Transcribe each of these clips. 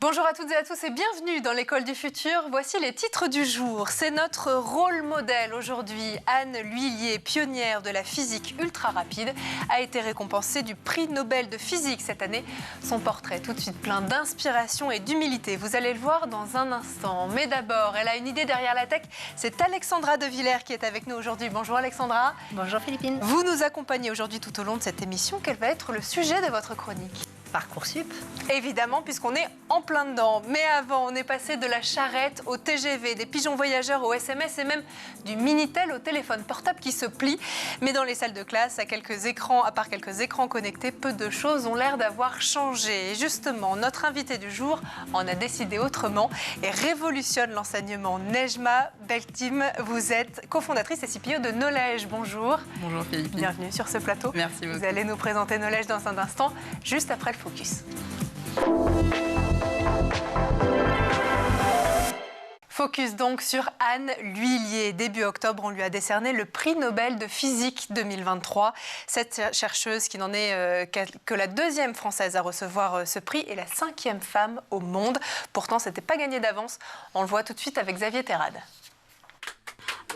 Bonjour à toutes et à tous et bienvenue dans l'École du Futur. Voici les titres du jour. C'est notre rôle modèle aujourd'hui. Anne L'Huillier, pionnière de la physique ultra rapide, a été récompensée du prix Nobel de physique cette année. Son portrait tout de suite plein d'inspiration et d'humilité. Vous allez le voir dans un instant. Mais d'abord, elle a une idée derrière la tech. C'est Alexandra De Villers qui est avec nous aujourd'hui. Bonjour Alexandra. Bonjour Philippine. Vous nous accompagnez aujourd'hui tout au long de cette émission. Quel va être le sujet de votre chronique ? Parcoursup. Évidemment, puisqu'on est en plein dedans. Mais avant, on est passé de la charrette au TGV, des pigeons voyageurs au SMS et même du Minitel au téléphone portable qui se plie. Mais dans les salles de classe, à part quelques écrans connectés, peu de choses ont l'air d'avoir changé. Et justement, notre invité du jour en a décidé autrement et révolutionne l'enseignement. Nejma Beltim, vous êtes cofondatrice et CPO de Knowledge. Bonjour. Bonjour Philippe. Bienvenue sur ce plateau. Merci beaucoup. Vous allez nous présenter Knowledge dans un instant, juste après le focus. Focus donc sur Anne L'Huillier. Début octobre, on lui a décerné le prix Nobel de physique 2023. Cette chercheuse qui n'en est que la deuxième française à recevoir ce prix est la 5e femme au monde. Pourtant, ce n'était pas gagné d'avance. On le voit tout de suite avec Xavier Terrade.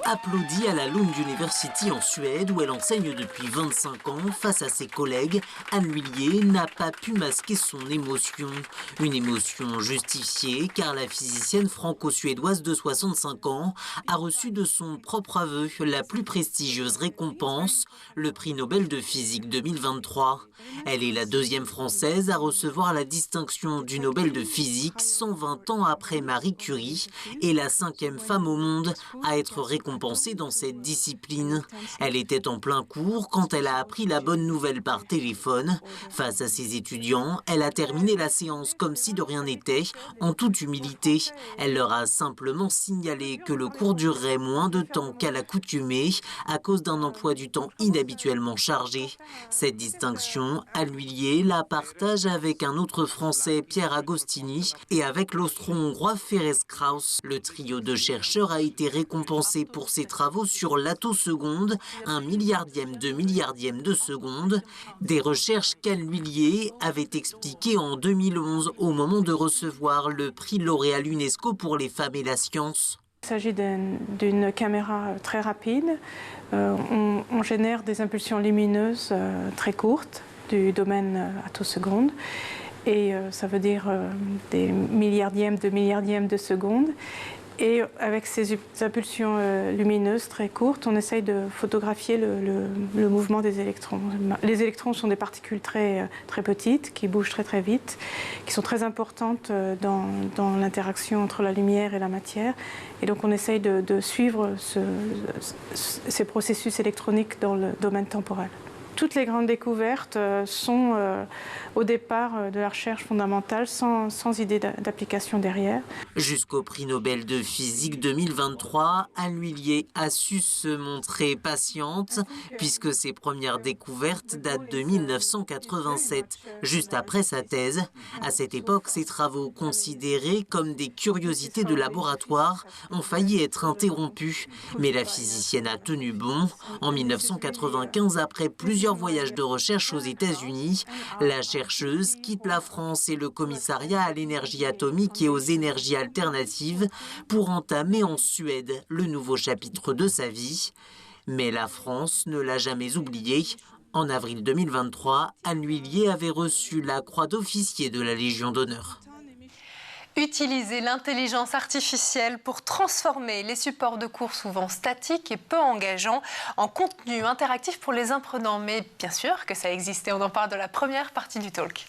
Applaudie à la Lund University en Suède où elle enseigne depuis 25 ans face à ses collègues, Anne L'Huillier n'a pas pu masquer son émotion. Une émotion justifiée car la physicienne franco-suédoise de 65 ans a reçu de son propre aveu la plus prestigieuse récompense, le prix Nobel de physique 2023. Elle est la deuxième française à recevoir la distinction du Nobel de physique 120 ans après Marie Curie et la 5e femme au monde à être récompensée dans cette discipline. Elle était en plein cours quand elle a appris la bonne nouvelle par téléphone. Face à ses étudiants, elle a terminé la séance comme si de rien n'était, en toute humilité. Elle leur a simplement signalé que le cours durerait moins de temps qu'à l'accoutumée à cause d'un emploi du temps inhabituellement chargé. Cette distinction, Anne L'Huillier la partage avec un autre Français, Pierre Agostini, et avec l'austro-hongrois Ferenc Krausz. Le trio de chercheurs a été récompensé pour ses travaux sur l'attoseconde, un milliardième de seconde, des recherches qu'Anne L'Huillier avait expliquées en 2011 au moment de recevoir le prix L'Oréal UNESCO pour les femmes et la science. Il s'agit d'une caméra très rapide. On génère des impulsions lumineuses très courtes du domaine attoseconde. Et ça veut dire des milliardièmes de seconde. Et avec ces impulsions lumineuses très courtes, on essaye de photographier le mouvement des électrons. Les électrons sont des particules très petites, qui bougent très vite, qui sont très importantes dans l'interaction entre la lumière et la matière. Et donc on essaye de suivre ces processus électroniques dans le domaine temporel. Toutes les grandes découvertes sont au départ de la recherche fondamentale sans idée d'application derrière. Jusqu'au prix Nobel de physique 2023, Anne L'Huillier a su se montrer patiente puisque ses premières découvertes datent de 1987, juste après sa thèse. À cette époque, ses travaux considérés comme des curiosités de laboratoire ont failli être interrompus. Mais la physicienne a tenu bon. En 1995, après plusieurs voyages de recherche aux États-Unis, la chercheuse quitte la France et le commissariat à l'énergie atomique et aux énergies alternatives pour entamer en Suède le nouveau chapitre de sa vie. Mais la France ne l'a jamais oublié. En avril 2023, Anne L'Huillier avait reçu la croix d'officier de la Légion d'honneur. Utiliser l'intelligence artificielle pour transformer les supports de cours souvent statiques et peu engageants en contenu interactif pour les apprenants. Mais bien sûr que ça existait, on en parle dans la première partie du talk.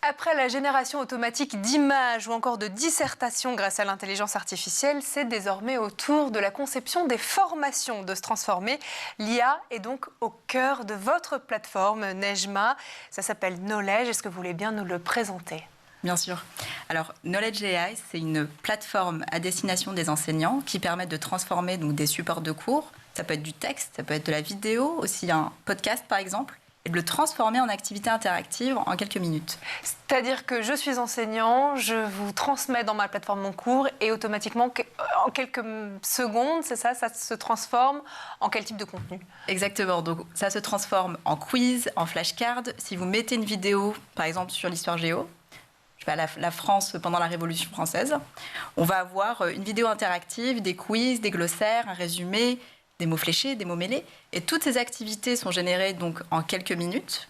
Après la génération automatique d'images ou encore de dissertations grâce à l'intelligence artificielle, c'est désormais au tour de la conception des formations de se transformer. L'IA est donc au cœur de votre plateforme, Nejma. Ça s'appelle Knowledge. Est-ce que vous voulez bien nous le présenter ? Bien sûr. Alors, Knowledge AI, c'est une plateforme à destination des enseignants qui permet de transformer donc, des supports de cours. Ça peut être du texte, ça peut être de la vidéo, aussi un podcast par exemple. et de le transformer en activité interactive en quelques minutes. C'est-à-dire que je suis enseignant, je vous transmets dans ma plateforme mon cours et automatiquement, en quelques secondes, c'est ça, ça se transforme en quel type de contenu? Exactement, donc ça se transforme en quiz, en flashcard. Si vous mettez une vidéo, par exemple sur l'histoire géo, la France pendant la Révolution française, on va avoir une vidéo interactive, des quiz, des glossaires, un résumé, des mots fléchés, des mots mêlés. Et toutes ces activités sont générées donc en quelques minutes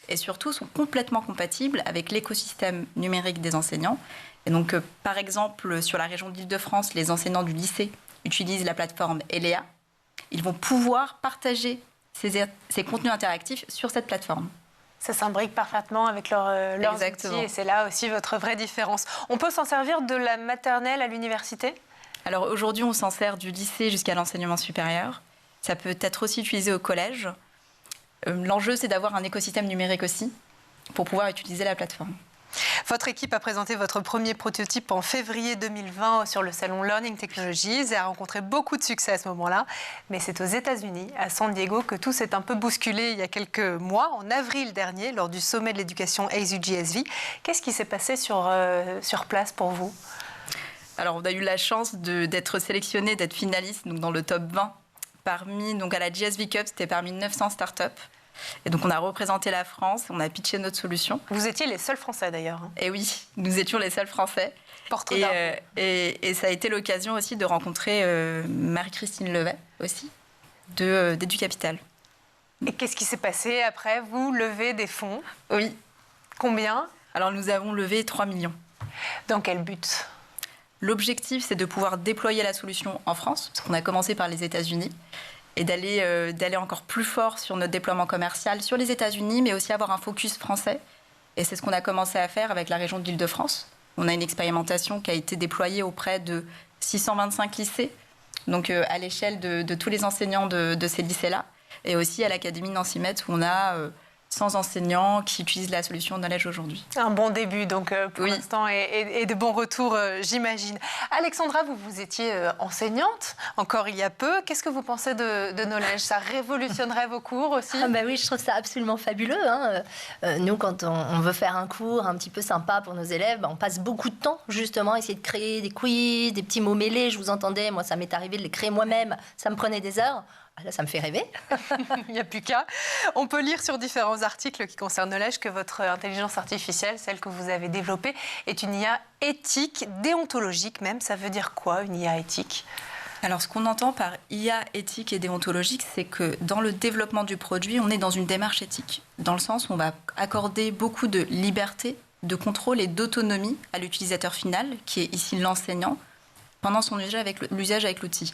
et surtout sont complètement compatibles avec l'écosystème numérique des enseignants. Et donc, par exemple, sur la région d'Île-de-France, les enseignants du lycée utilisent la plateforme Elea. Ils vont pouvoir partager ces contenus interactifs sur cette plateforme. Ça s'imbrique parfaitement avec leurs outils et c'est là aussi votre vraie différence. On peut s'en servir de la maternelle à l'université? Alors aujourd'hui, on s'en sert du lycée jusqu'à l'enseignement supérieur. Ça peut être aussi utilisé au collège. L'enjeu, c'est d'avoir un écosystème numérique aussi pour pouvoir utiliser la plateforme. Votre équipe a présenté votre premier prototype en février 2020 sur le salon Learning Technologies et a rencontré beaucoup de succès à ce moment-là. Mais c'est aux États-Unis, à San Diego, que tout s'est un peu bousculé il y a quelques mois, en avril dernier, lors du sommet de l'éducation ASU+GSV. Qu'est-ce qui s'est passé sur place pour vous? Alors, on a eu la chance d'être sélectionné, d'être finaliste donc dans le top 20 à la GSV Cup, c'était parmi 900 startups. Et donc, on a représenté la France, on a pitché notre solution. Vous étiez les seuls Français, d'ailleurs. Et oui, nous étions les seuls Français. Porte et ça a été l'occasion aussi de rencontrer Marie-Christine Levet, aussi, d'EduCapital. Et qu'est-ce qui s'est passé après? Vous levez des fonds? Oui. Combien? Alors, nous avons levé 3 millions. Dans quel but? L'objectif, c'est de pouvoir déployer la solution en France, parce qu'on a commencé par les États-Unis, et d'aller encore plus fort sur notre déploiement commercial sur les États-Unis, mais aussi avoir un focus français. Et c'est ce qu'on a commencé à faire avec la région d'Île-de-France. On a une expérimentation qui a été déployée auprès de 625 lycées, donc à l'échelle de tous les enseignants de ces lycées-là, et aussi à l'Académie Nancy-Met, où on a 100 enseignants qui utilisent la solution Knowledge aujourd'hui. Un bon début, donc, pour l'instant, et de bons retours, j'imagine. Alexandra, vous étiez enseignante, encore il y a peu. Qu'est-ce que vous pensez de Knowledge? Ça révolutionnerait vos cours aussi? Oui, je trouve ça absolument fabuleux. Nous, quand on veut faire un cours un petit peu sympa pour nos élèves, on passe beaucoup de temps, justement, à essayer de créer des quiz, des petits mots mêlés. Je vous entendais, moi, ça m'est arrivé de les créer moi-même. Ça me prenait des heures. Là, ça me fait rêver. Il n'y a plus qu'à. On peut lire sur différents articles qui concernent Knowledge que votre intelligence artificielle, celle que vous avez développée, est une IA éthique, déontologique même. Ça veut dire quoi, une IA éthique? Alors, ce qu'on entend par IA éthique et déontologique, c'est que dans le développement du produit, on est dans une démarche éthique, dans le sens où on va accorder beaucoup de liberté, de contrôle et d'autonomie à l'utilisateur final, qui est ici l'enseignant, pendant son l'usage avec l'outil.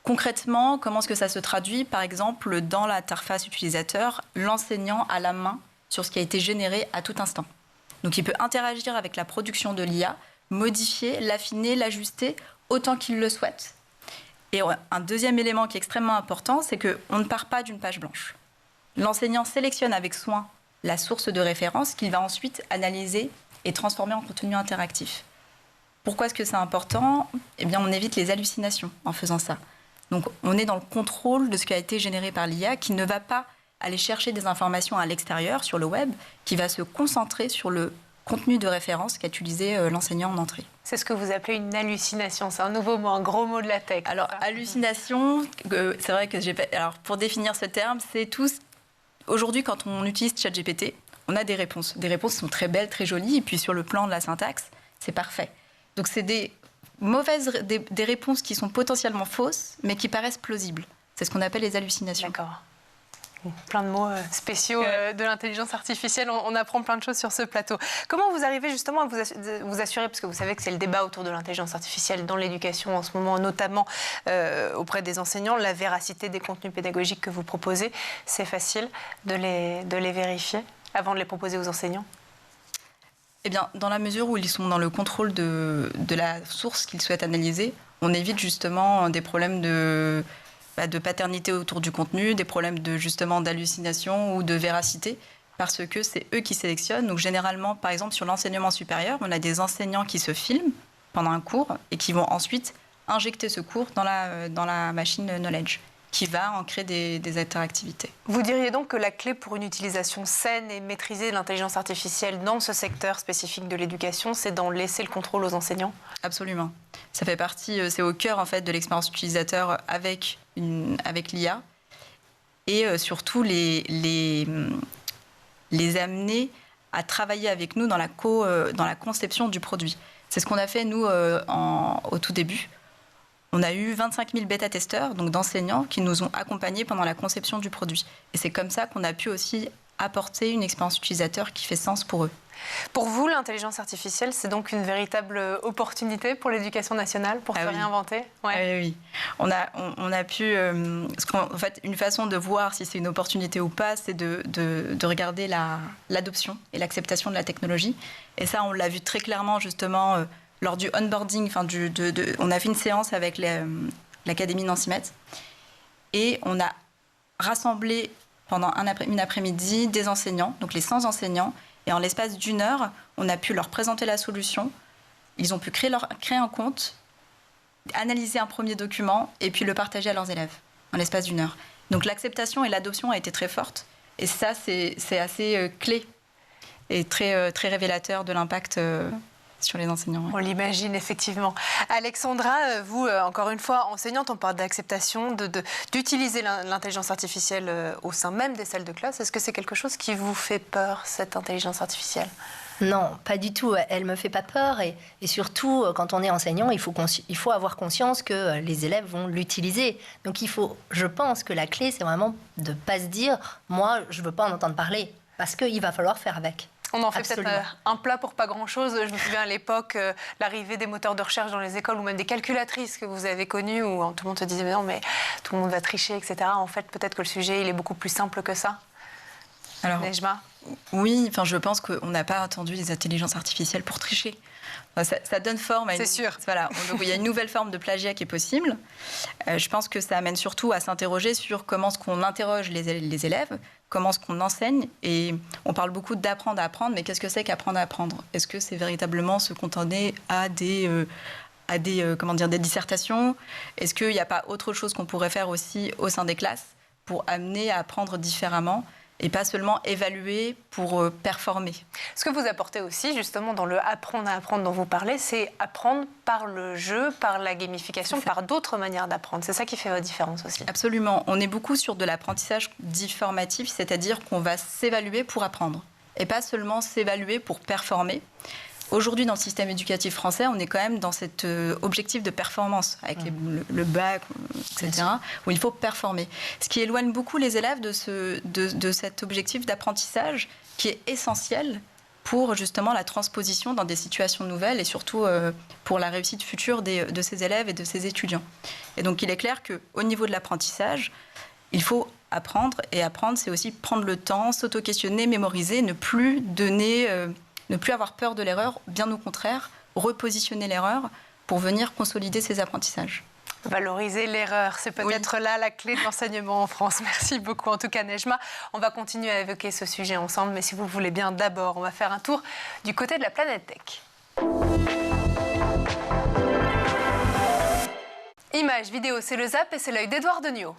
Concrètement, comment est-ce que ça se traduit? Par exemple, dans l'interface utilisateur, l'enseignant a la main sur ce qui a été généré à tout instant. Donc, il peut interagir avec la production de l'IA, modifier, l'affiner, l'ajuster autant qu'il le souhaite. Et un deuxième élément qui est extrêmement important, c'est qu'on ne part pas d'une page blanche. L'enseignant sélectionne avec soin la source de référence qu'il va ensuite analyser et transformer en contenu interactif. Pourquoi est-ce que c'est important? Eh bien, on évite les hallucinations en faisant ça. Donc, on est dans le contrôle de ce qui a été généré par l'IA, qui ne va pas aller chercher des informations à l'extérieur, sur le web, qui va se concentrer sur le contenu de référence qu'a utilisé l'enseignant en entrée. C'est ce que vous appelez une hallucination. C'est un nouveau mot, un gros mot de la tech. Alors, hallucination, c'est vrai que alors, pour définir ce terme, c'est tout. Aujourd'hui, quand on utilise ChatGPT, on a des réponses. Des réponses qui sont très belles, très jolies, et puis sur le plan de la syntaxe, c'est parfait. Donc, c'est des réponses qui sont potentiellement fausses, mais qui paraissent plausibles. C'est ce qu'on appelle les hallucinations. D'accord. Plein de mots spéciaux de l'intelligence artificielle. On apprend plein de choses sur ce plateau. Comment vous arrivez justement à vous assurer, parce que vous savez que c'est le débat autour de l'intelligence artificielle dans l'éducation en ce moment, notamment auprès des enseignants, la véracité des contenus pédagogiques que vous proposez, c'est facile de les vérifier avant de les proposer aux enseignants? Eh bien, dans la mesure où ils sont dans le contrôle de la source qu'ils souhaitent analyser, on évite justement des problèmes de paternité autour du contenu, des problèmes d'hallucination ou de véracité, parce que c'est eux qui sélectionnent. Donc généralement, par exemple, sur l'enseignement supérieur, on a des enseignants qui se filment pendant un cours et qui vont ensuite injecter ce cours dans la machine Knowledge. qui va en créer des interactivités. Vous diriez donc que la clé pour une utilisation saine et maîtrisée de l'intelligence artificielle dans ce secteur spécifique de l'éducation, c'est d'en laisser le contrôle aux enseignants? Absolument. Ça fait partie, c'est au cœur en fait de l'expérience utilisateur avec l'IA, et surtout les amener à travailler avec nous dans la conception du produit. C'est ce qu'on a fait nous au tout début. On a eu 25 000 bêta-testeurs, donc d'enseignants, qui nous ont accompagnés pendant la conception du produit. Et c'est comme ça qu'on a pu aussi apporter une expérience utilisateur qui fait sens pour eux. Pour vous, l'intelligence artificielle, c'est donc une véritable opportunité pour l'éducation nationale, pour se réinventer? Ouais. Oui. On a pu... en fait, une façon de voir si c'est une opportunité ou pas, c'est de regarder l'adoption et l'acceptation de la technologie. Et ça, on l'a vu très clairement, justement, lors du onboarding. On a fait une séance avec l'Académie Nancy-Metz. Et on a rassemblé pendant une après-midi des enseignants, donc les 100 enseignants. Et en l'espace d'1 heure, on a pu leur présenter la solution. Ils ont pu créer un compte, analyser un premier document et puis le partager à leurs élèves en l'espace d'1 heure. Donc l'acceptation et l'adoption a été très forte. Et ça, c'est assez clé et très, très révélateur de l'impact sur les enseignants. On l'imagine effectivement. Alexandra, vous, encore une fois, enseignante, on parle d'acceptation, d'utiliser l'intelligence artificielle au sein même des salles de classe. Est-ce que c'est quelque chose qui vous fait peur, cette intelligence artificielle? Non, pas du tout. Elle ne me fait pas peur. Et surtout, quand on est enseignant, il faut avoir conscience que les élèves vont l'utiliser. Donc je pense que la clé, c'est vraiment de ne pas se dire « moi, je ne veux pas en entendre parler », parce qu'il va falloir faire avec. On en fait peut-être un plat pour pas grand-chose. Je me souviens à l'époque, l'arrivée des moteurs de recherche dans les écoles ou même des calculatrices que vous avez connues où tout le monde se disait mais non, mais tout le monde va tricher, etc. En fait, peut-être que le sujet, il est beaucoup plus simple que ça. Alors, Nejma? Oui, je pense qu'on n'a pas attendu les intelligences artificielles pour tricher. Ça donne forme à C'est sûr. Voilà, donc il y a une nouvelle forme de plagiat qui est possible. Je pense que ça amène surtout à s'interroger sur comment est-ce qu'on interroge les élèves, comment est-ce qu'on enseigne. Et on parle beaucoup d'apprendre à apprendre, mais qu'est-ce que c'est qu'apprendre à apprendre? Est-ce que c'est véritablement se contenter à des dissertations? Est-ce qu'il n'y a pas autre chose qu'on pourrait faire aussi au sein des classes pour amener à apprendre différemment et pas seulement évaluer pour performer? Ce que vous apportez aussi, justement, dans le apprendre à apprendre dont vous parlez, c'est apprendre par le jeu, par la gamification, par d'autres manières d'apprendre. C'est ça qui fait votre différence aussi. Absolument. On est beaucoup sur de l'apprentissage dit formatif, c'est-à-dire qu'on va s'évaluer pour apprendre et pas seulement s'évaluer pour performer. Aujourd'hui, dans le système éducatif français, on est quand même dans cet objectif de performance, avec le bac, etc., où il faut performer. Ce qui éloigne beaucoup les élèves de cet objectif d'apprentissage qui est essentiel pour justement la transposition dans des situations nouvelles et surtout pour la réussite future de ces élèves et de ces étudiants. Et donc, il est clair qu'au niveau de l'apprentissage, il faut apprendre. Et apprendre, c'est aussi prendre le temps, s'auto-questionner, mémoriser, ne plus avoir peur de l'erreur, bien au contraire, repositionner l'erreur pour venir consolider ses apprentissages. Valoriser l'erreur, c'est peut-être là la clé de l'enseignement en France. Merci beaucoup en tout cas Nejma. On va continuer à évoquer ce sujet ensemble, mais si vous voulez bien, d'abord, on va faire un tour du côté de la planète tech. Images, vidéo, c'est le Zap et c'est l'œil d'Edouard Deniau.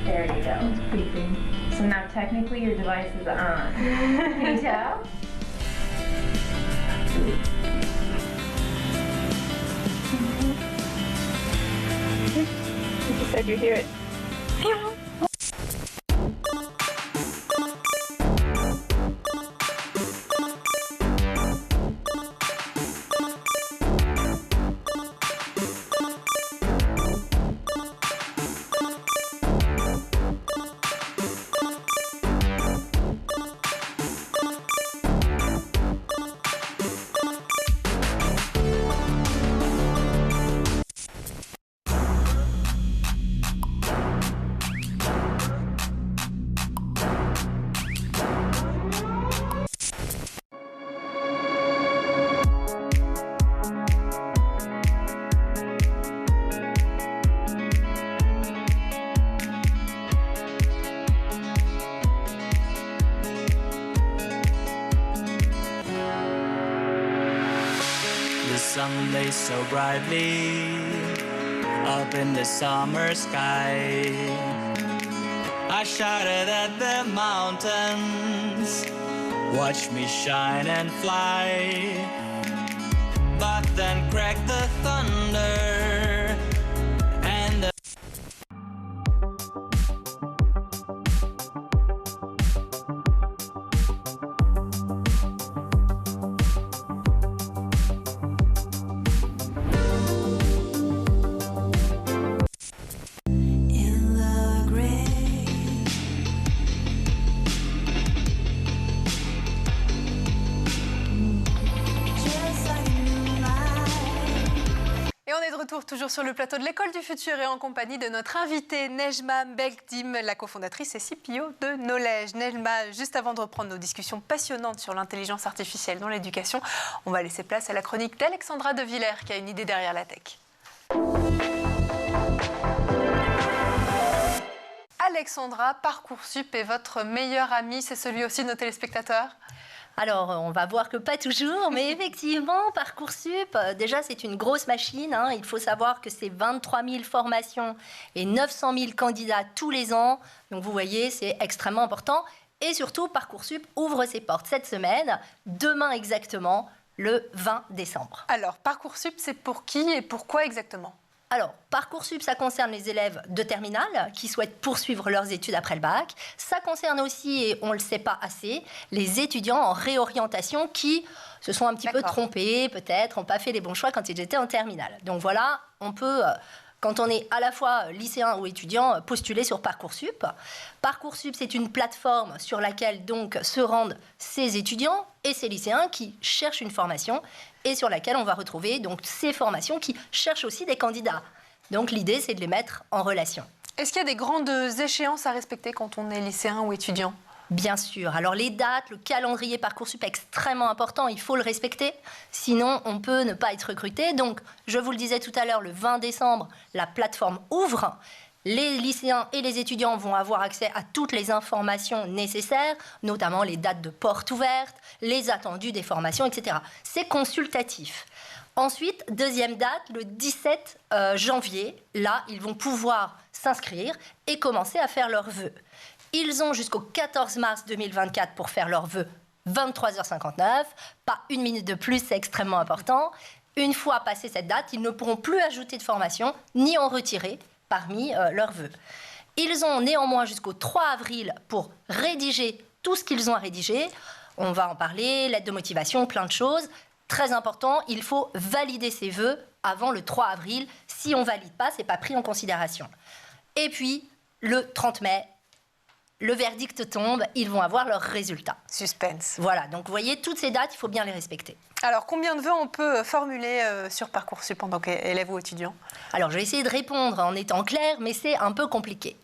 There you go. It's creeping. So now technically your device is on. Can you tell? You said you hear it. sun lays so brightly up in the summer sky. I shouted at the mountains, watch me shine and fly. But then cracked the thunder and the toujours sur le plateau de l'École du Futur et en compagnie de notre invitée Nejma Belkdim, la cofondatrice et CPO de Knowledge. Nejma, juste avant de reprendre nos discussions passionnantes sur l'intelligence artificielle dans l'éducation, on va laisser place à la chronique d'Alexandra De Villers qui a une idée derrière la tech. Alexandra, Parcoursup est votre meilleur ami, c'est celui aussi de nos téléspectateurs ? Alors, on va voir que pas toujours, mais effectivement, Parcoursup, déjà, c'est une grosse machine. Hein. Il faut savoir que c'est 23 000 formations et 900 000 candidats tous les ans. Donc, vous voyez, c'est extrêmement important. Et surtout, Parcoursup ouvre ses portes cette semaine, demain exactement, le 20 décembre. Alors, Parcoursup, c'est pour qui et pourquoi exactement ? Alors, Parcoursup, ça concerne les élèves de terminale qui souhaitent poursuivre leurs études après le bac. Ça concerne aussi, et on ne le sait pas assez, les étudiants en réorientation qui se sont un petit peu trompés, peut-être, n'ont pas fait les bons choix quand ils étaient en terminale. Donc voilà, on peut, quand on est à la fois lycéen ou étudiant, postuler sur Parcoursup. Parcoursup, c'est une plateforme sur laquelle donc se rendent ces étudiants et ces lycéens qui cherchent une formation et sur laquelle on va retrouver donc ces formations qui cherchent aussi des candidats. Donc l'idée, c'est de les mettre en relation. Est-ce qu'il y a des grandes échéances à respecter quand on est lycéen ou étudiant ? Bien sûr. Alors les dates, le calendrier Parcoursup est extrêmement important, il faut le respecter. Sinon, on peut ne pas être recruté. Donc, je vous le disais tout à l'heure, le 20 décembre, la plateforme ouvre. Les lycéens et les étudiants vont avoir accès à toutes les informations nécessaires, notamment les dates de porte ouverte, les attendus des formations, etc. C'est consultatif. Ensuite, deuxième date, le 17 janvier. Là, ils vont pouvoir s'inscrire et commencer à faire leurs vœux. Ils ont jusqu'au 14 mars 2024 pour faire leurs vœux, 23h59. Pas une minute de plus, c'est extrêmement important. Une fois passée cette date, ils ne pourront plus ajouter de formation ni en retirer parmi leurs vœux. Ils ont néanmoins jusqu'au 3 avril pour rédiger tout ce qu'ils ont à rédiger. On va en parler, lettre de motivation, plein de choses. Très important, il faut valider ses vœux avant le 3 avril. Si on ne valide pas, ce n'est pas pris en considération. Et puis, le 30 mai, le verdict tombe, ils vont avoir leurs résultats. Suspense. Voilà, donc vous voyez, toutes ces dates, il faut bien les respecter. Alors, combien de vœux on peut formuler sur Parcoursup en tant qu'élève ou étudiant ? Alors, je vais essayer de répondre en étant claire, mais c'est un peu compliqué.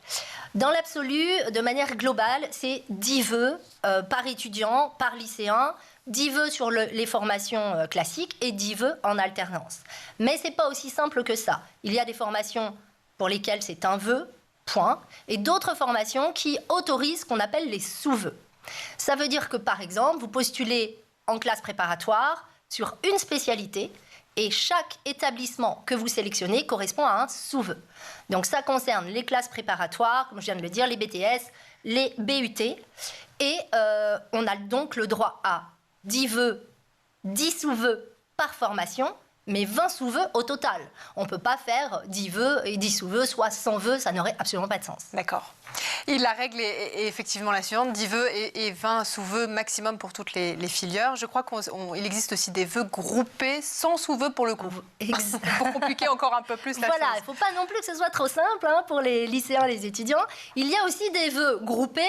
Dans l'absolu, de manière globale, c'est 10 vœux par étudiant, par lycéen, 10 vœux sur les formations classiques et 10 vœux en alternance. Mais ce n'est pas aussi simple que ça. Il y a des formations pour lesquelles c'est un vœu, point, et d'autres formations qui autorisent ce qu'on appelle les sous-vœux. Ça veut dire que, par exemple, vous postulez en classe préparatoire sur une spécialité et chaque établissement que vous sélectionnez correspond à un sous-vœu. Donc ça concerne les classes préparatoires, comme je viens de le dire, les BTS, les BUT, et on a donc le droit à 10 vœux, 10 sous-vœux par formation, mais 20 sous-vœux au total. On ne peut pas faire 10 vœux et 10 sous-vœux, soit 100 vœux, ça n'aurait absolument pas de sens. D'accord. Et la règle est effectivement la suivante, 10 vœux et 20 sous-vœux maximum pour toutes les filières. Je crois qu'il existe aussi des vœux groupés sans sous-vœux pour le coup. Pour compliquer encore un peu plus la chose. Voilà, il ne faut pas non plus que ce soit trop simple pour les lycéens et les étudiants. Il y a aussi des vœux groupés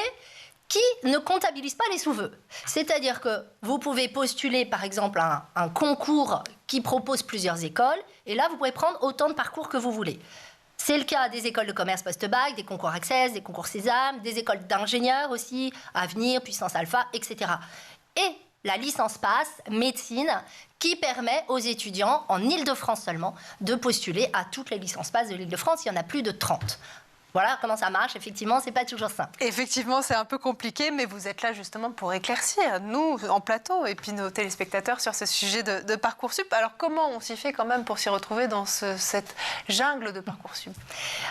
qui ne comptabilisent pas les sous-vœux. C'est-à-dire que vous pouvez postuler, par exemple, un concours qui propose plusieurs écoles, et là, vous pouvez prendre autant de parcours que vous voulez. C'est le cas des écoles de commerce post-bac, des concours Access, des concours Sésame, des écoles d'ingénieurs aussi, Avenir, Puissance Alpha, etc. Et la licence PASS, médecine, qui permet aux étudiants, en Île-de-France seulement, de postuler à toutes les licences PASS de l'Île-de-France. Il y en a plus de 30. Voilà comment ça marche. Effectivement, c'est pas toujours simple. Effectivement, c'est un peu compliqué, mais vous êtes là justement pour éclaircir, nous, en plateau, et puis nos téléspectateurs sur ce sujet de Parcoursup. Alors, comment on s'y fait quand même pour s'y retrouver dans cette jungle de Parcoursup?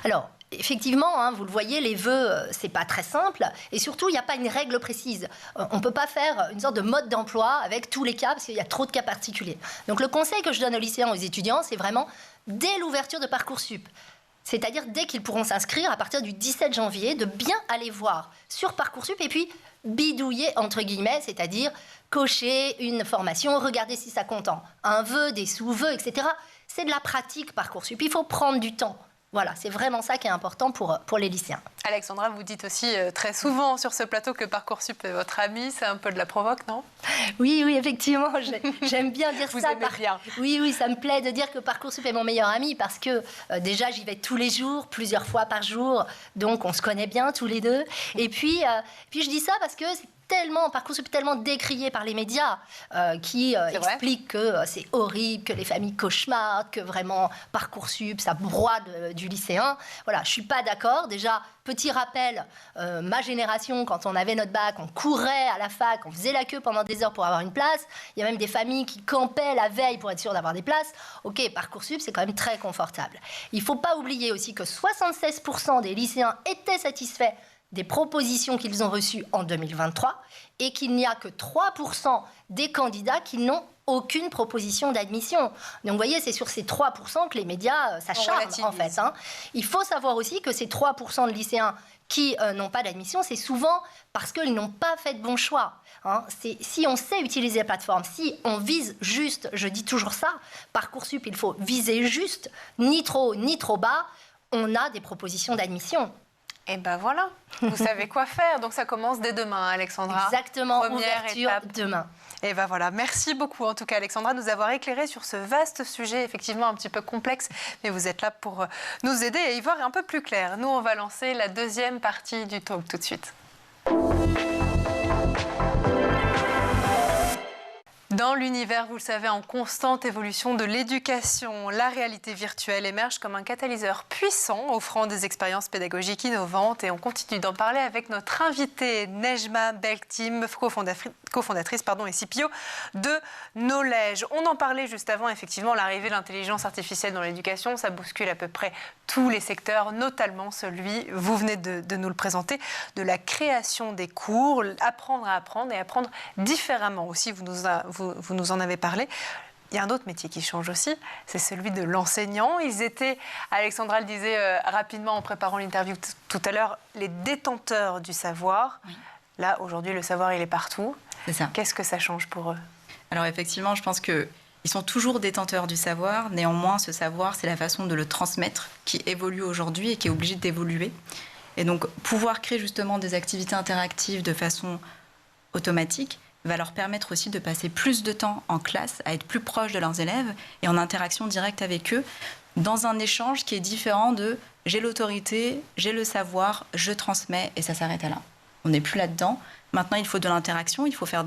Alors, effectivement, hein, vous le voyez, les vœux, c'est pas très simple. Et surtout, il n'y a pas une règle précise. On ne peut pas faire une sorte de mode d'emploi avec tous les cas, parce qu'il y a trop de cas particuliers. Donc, le conseil que je donne aux lycéens, aux étudiants, c'est vraiment dès l'ouverture de Parcoursup. C'est-à-dire dès qu'ils pourront s'inscrire à partir du 17 janvier, de bien aller voir sur Parcoursup et puis bidouiller, entre guillemets, c'est-à-dire cocher une formation, regarder si ça compte en un vœu, des sous-vœux, etc. C'est de la pratique Parcoursup. Il faut prendre du temps. Voilà, c'est vraiment ça qui est important pour les lycéens. Alexandra, vous dites aussi très souvent sur ce plateau que Parcoursup est votre ami. C'est un peu de la provoque, non? Oui, effectivement, j'aime bien dire vous ça. Aimez bien. Oui, ça me plaît de dire que Parcoursup est mon meilleur ami parce que déjà, j'y vais tous les jours, plusieurs fois par jour. Donc, on se connaît bien tous les deux. Et puis je dis ça parce que Parcoursup est tellement décrié par les médias qui expliquent que c'est horrible, que les familles cauchemardent, que vraiment Parcoursup, ça broie du lycéen. Voilà, je suis pas d'accord. Déjà, petit rappel, ma génération, quand on avait notre bac, on courait à la fac, on faisait la queue pendant des heures pour avoir une place. Il y a même des familles qui campaient la veille pour être sûres d'avoir des places. Ok, Parcoursup, c'est quand même très confortable. Il faut pas oublier aussi que 76% des lycéens étaient satisfaits des propositions qu'ils ont reçues en 2023 et qu'il n'y a que 3% des candidats qui n'ont aucune proposition d'admission. Donc vous voyez, c'est sur ces 3% que les médias s'acharnent en fait. Hein. Il faut savoir aussi que ces 3% de lycéens qui n'ont pas d'admission, c'est souvent parce qu'ils n'ont pas fait de bons choix. Hein. Si on sait utiliser la plateforme, si on vise juste, je dis toujours ça, Parcoursup, il faut viser juste, ni trop bas, on a des propositions d'admission. Et ben voilà, vous savez quoi faire. Donc ça commence dès demain, Alexandra. Exactement, première ouverture étape demain. Et ben voilà, merci beaucoup en tout cas Alexandra de nous avoir éclairé sur ce vaste sujet, effectivement un petit peu complexe, mais vous êtes là pour nous aider et y voir un peu plus clair. Nous, on va lancer la deuxième partie du talk tout de suite. Dans l'univers, vous le savez, en constante évolution de l'éducation, la réalité virtuelle émerge comme un catalyseur puissant, offrant des expériences pédagogiques innovantes. Et on continue d'en parler avec notre invitée Nejma Belktim, cofondatrice et CPO de Knowledge. On en parlait juste avant, effectivement, l'arrivée de l'intelligence artificielle dans l'éducation, ça bouscule à peu près tous les secteurs, notamment celui, vous venez de nous le présenter, de la création des cours, apprendre à apprendre et apprendre différemment aussi. Vous nous en avez parlé. Il y a un autre métier qui change aussi, c'est celui de l'enseignant. Ils étaient, Alexandra le disait rapidement en préparant l'interview tout à l'heure, les détenteurs du savoir. Oui. Là, aujourd'hui, le savoir, il est partout. C'est ça. Qu'est-ce que ça change pour eux? Alors effectivement, je pense qu'ils sont toujours détenteurs du savoir. Néanmoins, ce savoir, c'est la façon de le transmettre qui évolue aujourd'hui et qui est obligé d'évoluer. Et donc, pouvoir créer justement des activités interactives de façon automatique va leur permettre aussi de passer plus de temps en classe, à être plus proche de leurs élèves et en interaction directe avec eux, dans un échange qui est différent de « j'ai l'autorité, j'ai le savoir, je transmets » et ça s'arrête à là. On n'est plus là-dedans. Maintenant, il faut de l'interaction. Il faut faire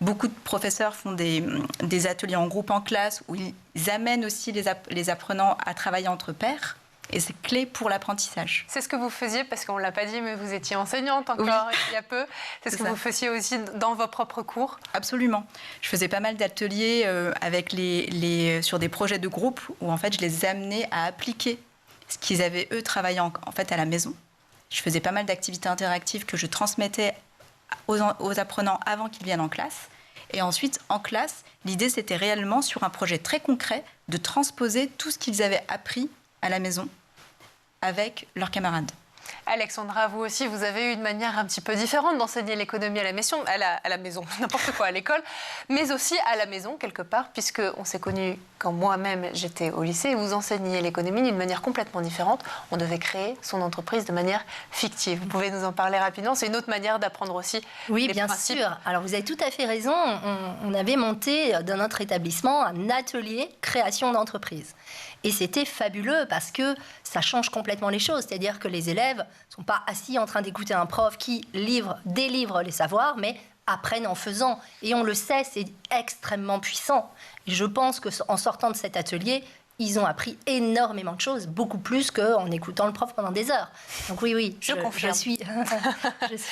beaucoup de professeurs font des ateliers en groupe en classe où ils amènent aussi les apprenants à travailler entre pairs. Et c'est clé pour l'apprentissage. C'est ce que vous faisiez, parce qu'on ne l'a pas dit, mais vous étiez enseignante encore il y a peu. C'est ce que vous faisiez aussi dans vos propres cours? Absolument. Je faisais pas mal d'ateliers sur des projets de groupe où en fait, je les amenais à appliquer ce qu'ils avaient, eux, travaillé en fait, à la maison. Je faisais pas mal d'activités interactives que je transmettais aux apprenants avant qu'ils viennent en classe. Et ensuite, en classe, l'idée, c'était réellement, sur un projet très concret, de transposer tout ce qu'ils avaient appris à la maison avec leurs camarades. Alexandra, vous aussi, vous avez eu une manière un petit peu différente d'enseigner l'économie à la maison, n'importe quoi, à l'école, mais aussi à la maison, quelque part, puisqu'on s'est connus quand moi-même j'étais au lycée, et vous enseigniez l'économie d'une manière complètement différente. On devait créer son entreprise de manière fictive. Vous pouvez nous en parler rapidement? C'est une autre manière d'apprendre aussi. Oui, bien sûr. Alors, vous avez tout à fait raison. On avait monté dans notre établissement un atelier création d'entreprise. Et c'était fabuleux parce que ça change complètement les choses. C'est-à-dire que les élèves ne sont pas assis en train d'écouter un prof qui délivre les savoirs, mais apprennent en faisant. Et on le sait, c'est extrêmement puissant. Et je pense qu'en sortant de cet atelier, ils ont appris énormément de choses, beaucoup plus qu'en écoutant le prof pendant des heures. Donc oui, je suis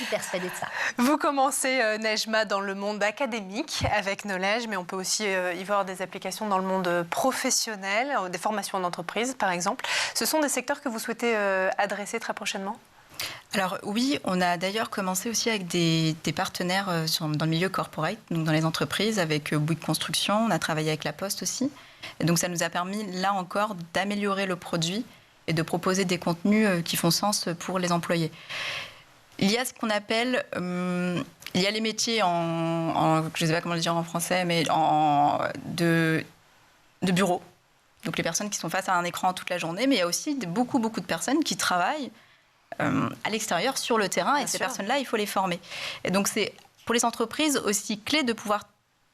persuadée de ça. Vous commencez, Nejma, dans le monde académique avec Knowledge, mais on peut aussi y voir des applications dans le monde professionnel, des formations en entreprise, par exemple. Ce sont des secteurs que vous souhaitez adresser très prochainement ? Alors oui, on a d'ailleurs commencé aussi avec des partenaires dans le milieu corporate, donc dans les entreprises, avec Bouygues Construction, on a travaillé avec La Poste aussi. Et donc ça nous a permis, là encore, d'améliorer le produit et de proposer des contenus qui font sens pour les employés. Il y a ce qu'on appelle, il y a les métiers je ne sais pas comment le dire en français, mais de bureau. Donc les personnes qui sont face à un écran toute la journée, mais il y a aussi beaucoup de personnes qui travaillent à l'extérieur, sur le terrain, et ces personnes-là, il faut les former. Et donc, c'est pour les entreprises aussi clé de pouvoir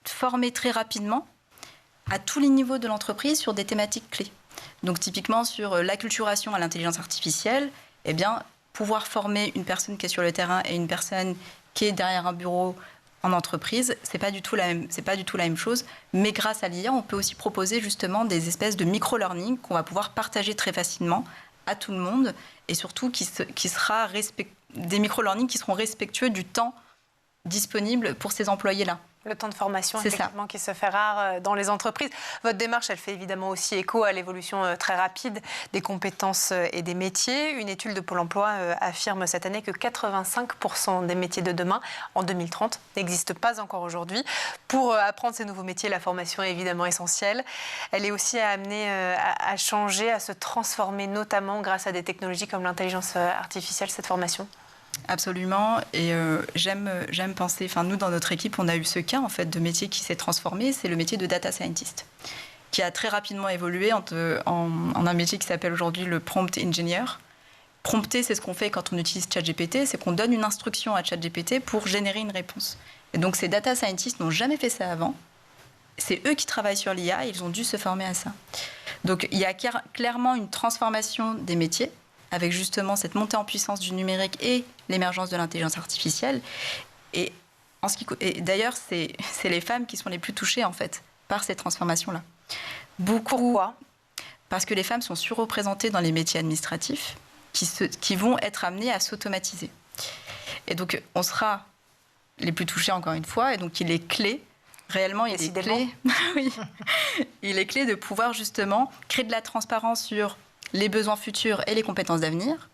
former très rapidement à tous les niveaux de l'entreprise sur des thématiques clés. Donc, typiquement, sur l'acculturation à l'intelligence artificielle, eh bien, pouvoir former une personne qui est sur le terrain et une personne qui est derrière un bureau en entreprise, c'est pas du tout la même chose. Mais grâce à l'IA, on peut aussi proposer justement des espèces de micro-learning qu'on va pouvoir partager très facilement à tout le monde, et surtout des micro-learning qui seront respectueux du temps disponible pour ces employés-là. Le temps de formation, effectivement, qui se fait rare dans les entreprises. Votre démarche, elle fait évidemment aussi écho à l'évolution très rapide des compétences et des métiers. Une étude de Pôle emploi affirme cette année que 85% des métiers de demain, en 2030, n'existent pas encore aujourd'hui. Pour apprendre ces nouveaux métiers, la formation est évidemment essentielle. Elle est aussi amenée à changer, à se transformer, notamment grâce à des technologies comme l'intelligence artificielle, cette formation. Absolument, et j'aime penser, nous dans notre équipe on a eu ce cas en fait de métier qui s'est transformé, c'est le métier de data scientist, qui a très rapidement évolué en un métier qui s'appelle aujourd'hui le prompt engineer. Prompter, c'est ce qu'on fait quand on utilise ChatGPT, c'est qu'on donne une instruction à ChatGPT pour générer une réponse. Et donc ces data scientists n'ont jamais fait ça avant, c'est eux qui travaillent sur l'IA, ils ont dû se former à ça. Donc il y a clairement une transformation des métiers, avec justement cette montée en puissance du numérique et l'émergence de l'intelligence artificielle. Et d'ailleurs, c'est les femmes qui sont les plus touchées, en fait, par ces transformations-là. Pourquoi ? Parce que les femmes sont surreprésentées dans les métiers administratifs qui vont être amenés à s'automatiser. Et donc, on sera les plus touchés, encore une fois, et donc il est clé, réellement, il est clé, oui, il est clé de pouvoir justement créer de la transparence sur les besoins futurs et les compétences d'avenir,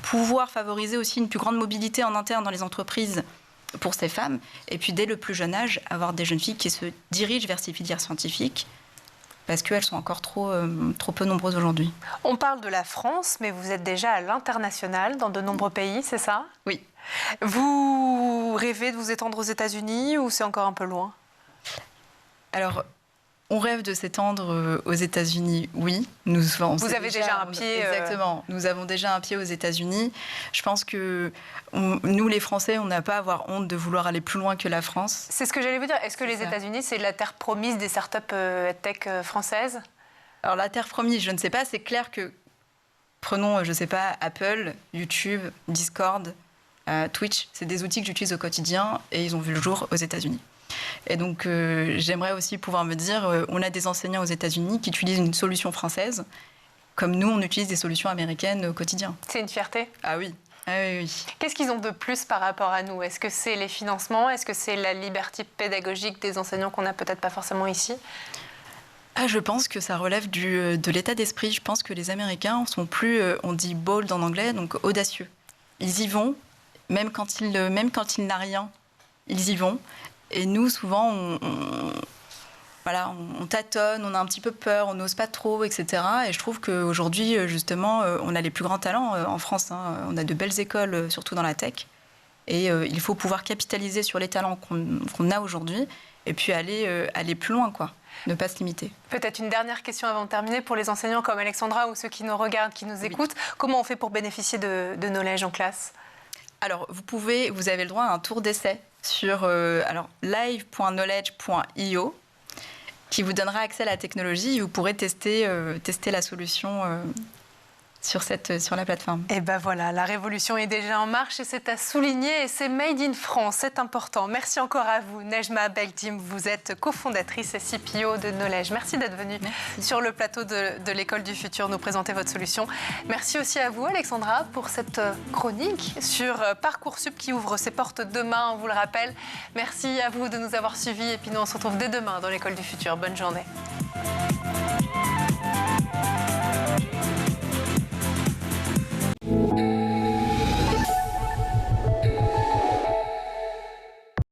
pouvoir favoriser aussi une plus grande mobilité en interne dans les entreprises pour ces femmes, et puis dès le plus jeune âge, avoir des jeunes filles qui se dirigent vers ces filières scientifiques, parce qu'elles sont encore trop peu nombreuses aujourd'hui. On parle de la France, mais vous êtes déjà à l'international, dans de nombreux pays, c'est ça ? Oui. Vous rêvez de vous étendre aux États-Unis ou c'est encore un peu loin ? Alors, on rêve de s'étendre aux États-Unis, oui. Vous avez déjà un pied... Exactement. Nous avons déjà un pied aux États-Unis. Je pense que nous, les Français, on n'a pas à avoir honte de vouloir aller plus loin que la France. C'est ce que j'allais vous dire. Est-ce que les États-Unis, c'est la terre promise des startups tech françaises ? Alors, la terre promise, je ne sais pas. C'est clair que, prenons, je ne sais pas, Apple, YouTube, Discord, Twitch, c'est des outils que j'utilise au quotidien et ils ont vu le jour aux États-Unis. Et donc, j'aimerais aussi pouvoir me dire, on a des enseignants aux États-Unis qui utilisent une solution française, comme nous, on utilise des solutions américaines au quotidien. C'est une fierté ? Ah oui. Ah oui, oui. Qu'est-ce qu'ils ont de plus par rapport à nous ? Est-ce que c'est les financements ? Est-ce que c'est la liberté pédagogique des enseignants qu'on n'a peut-être pas forcément ici ? Je pense que ça relève de l'état d'esprit. Je pense que les Américains sont plus, on dit bold en anglais, donc audacieux. Ils y vont, même quand il n'a rien, ils y vont. Et nous, souvent, on tâtonne, on a un petit peu peur, on n'ose pas trop, etc. Et je trouve qu'aujourd'hui, justement, on a les plus grands talents en France. On a de belles écoles, surtout dans la tech. Et il faut pouvoir capitaliser sur les talents qu'on a aujourd'hui et puis aller plus loin, quoi. Ne pas se limiter. Peut-être une dernière question avant de terminer pour les enseignants comme Alexandra ou ceux qui nous regardent, qui nous écoutent. Comment on fait pour bénéficier de Knowledge en classe ? Alors, vous avez le droit à un tour d'essai sur live.knowledge.io qui vous donnera accès à la technologie et vous pourrez tester la solution sur la plateforme. Et ben voilà, la révolution est déjà en marche et c'est à souligner et c'est Made in France, c'est important. Merci encore à vous, Nejma Beltim, vous êtes cofondatrice et CPO de Knowledge. Merci d'être venue sur le plateau de l'École du Futur nous présenter votre solution. Merci aussi à vous, Alexandra, pour cette chronique sur Parcoursup qui ouvre ses portes demain, on vous le rappelle. Merci à vous de nous avoir suivis et puis nous on se retrouve dès demain dans l'École du Futur. Bonne journée.